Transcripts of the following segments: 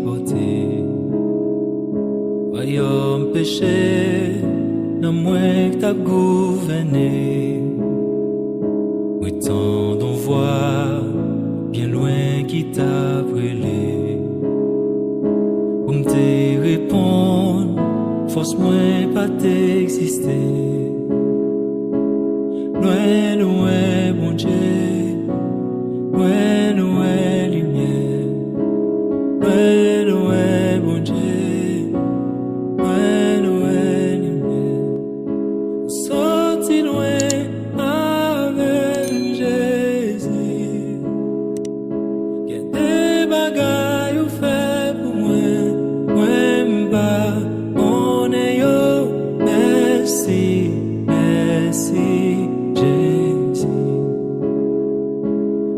porté. Royaume péché, non moins que t'as gouverné. Oui, tant d'on voit, bien loin qui t'a brûlé. Pour me répondre, force moins pas t'exister. Loin, loin, bon Dieu, loin, loin, lumière. Loin, loin, bon Dieu, loin, loin, lumière. Sorti loin avec Jésus. Y'a des bagailles ou fait pour moi, moi m'ba, on est yo, merci, merci.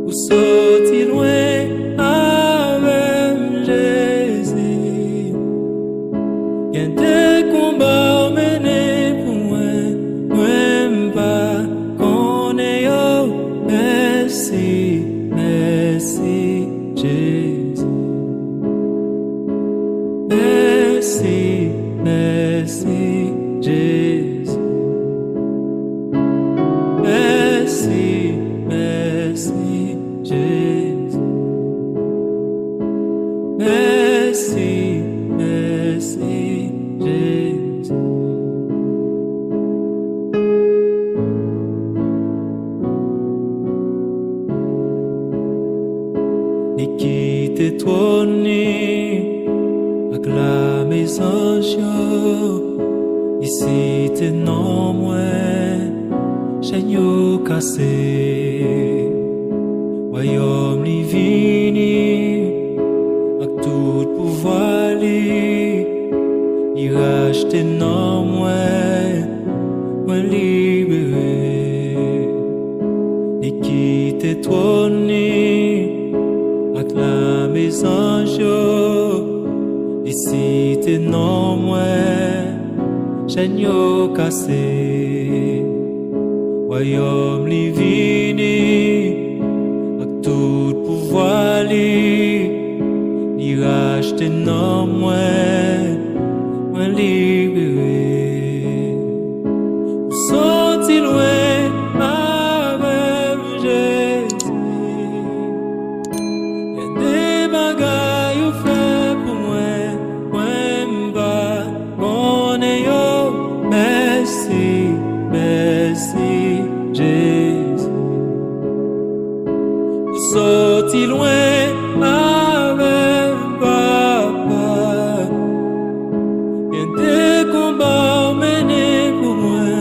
Ou sorti loin avec Jésus. Y'a des combats menés pour moi, moi m'pas qu'on est yo. Merci, merci Jésus. Merci, merci Jésus. Merci, merci Jésus. Merci, merci Jésus. Ni quitte trôné, acclame anges, ici t'es non moins. Chaîne yo cassé, royaume li vini, ak tout pouvoir li rachete non moins libéré. Li quitte trôné, acclame les anges, ici t'es non moins, chaîne yo cassé. Royaume li vini, ak tout pouvoir li rachete non moins libéré. Sorti loin avec Jésus. Y'a des bagailles ou fait pour moi m'ba, on est yo, merci, merci Jésus. Sorti loin avec papa. Y'a des combats menés pour moi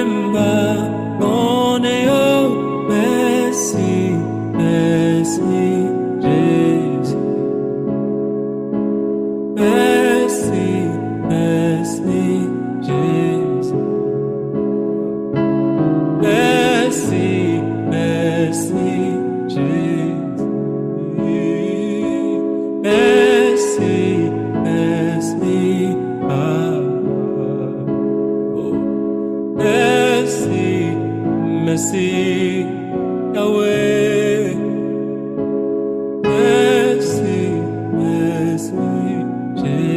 m'ba, on est yo. Merci, merci Jésus. Merci, merci Jésus. Merci, merci Jésus. Merci, merci Papa. Oh. Merci, merci Yahweh. Merci, merci Jésus.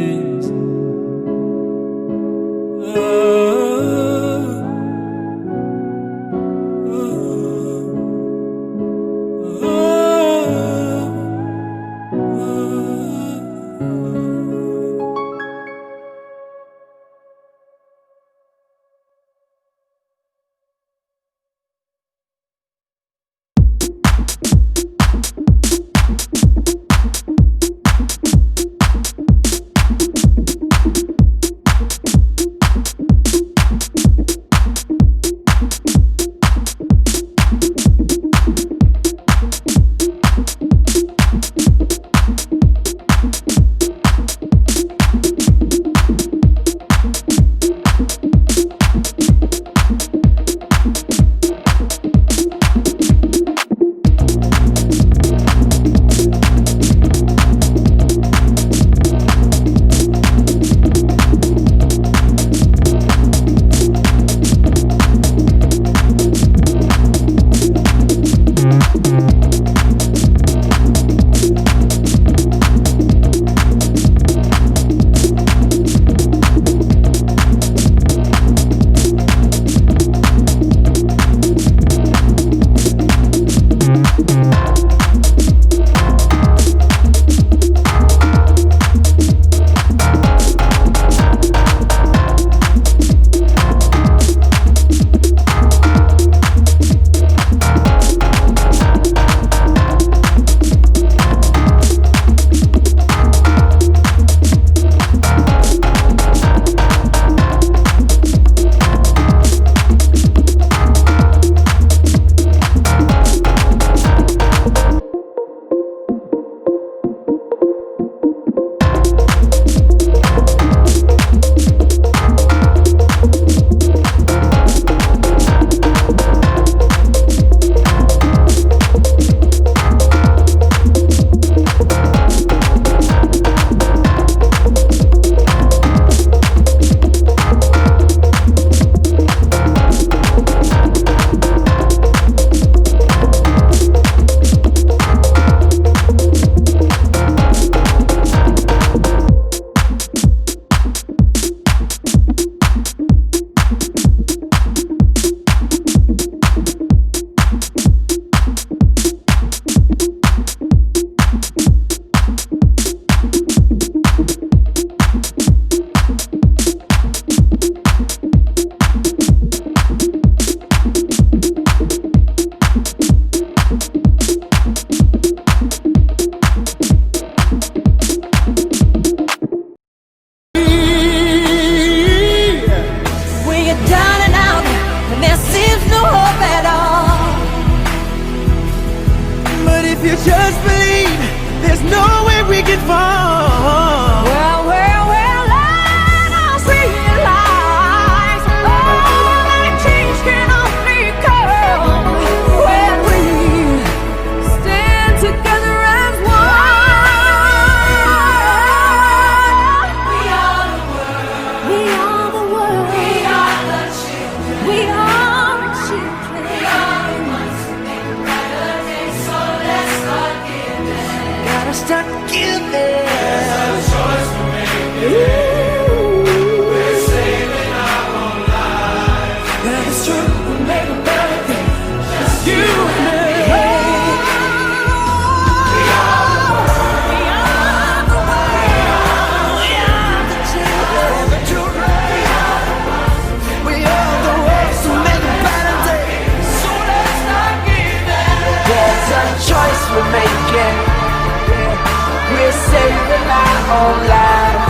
own lives.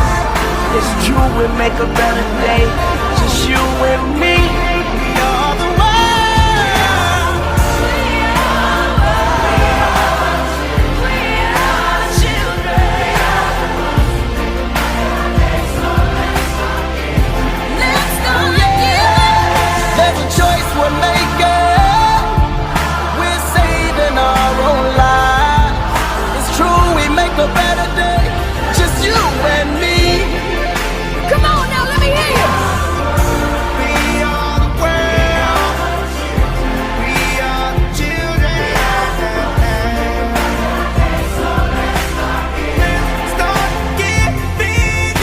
It's true, we make a better day. Just you and me. We are the world. We are children. Let's start giving. There's a choice we're making. We're saving our own lives. It's true, we make a better day. Just you and me. Come on now, let me hear you. We are the world. We are the children. Start giving.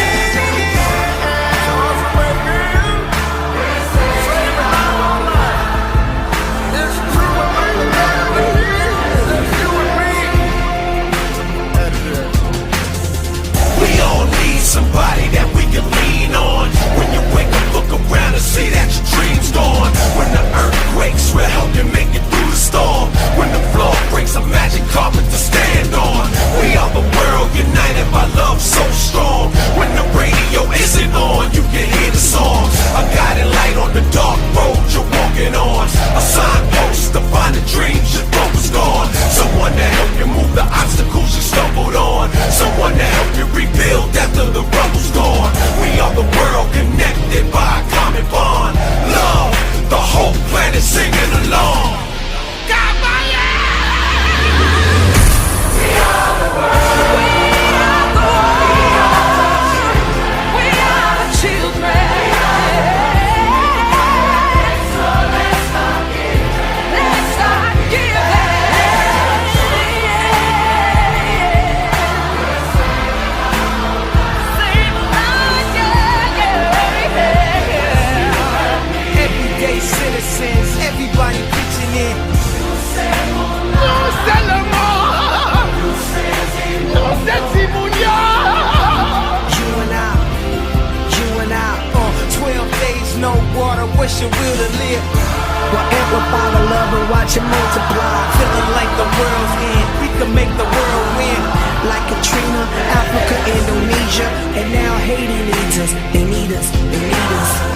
It's true, we make a better day. Just you and me. We all need somebody that we can lean on. When you wake up, look around and see that your dream's gone. When the earth quakes, we'll help you make it through the storm. When the floor breaks, a magic carpet to stand on. We are the world united by love so strong. When the radio isn't on, you can hear the song. A guiding light on the dark road you're walking on. A signpost to find the dreams you thought was gone. Someone to help you move the obstacles you stumbled on. Someone to help you rebuild after the rubble's gone. We are the world connected by a common bond. Love, the whole planet singing along. Everyday citizens, everybody pitching in. Nous seulement, nous testimonions. You and I, 12 days, no water, what's your will to live? We'll amplify the love and watch it multiply. Feeling like the world's end, we can make the world win. Like Katrina, Africa, Indonesia, and now Haiti needs us. They need us, they need us.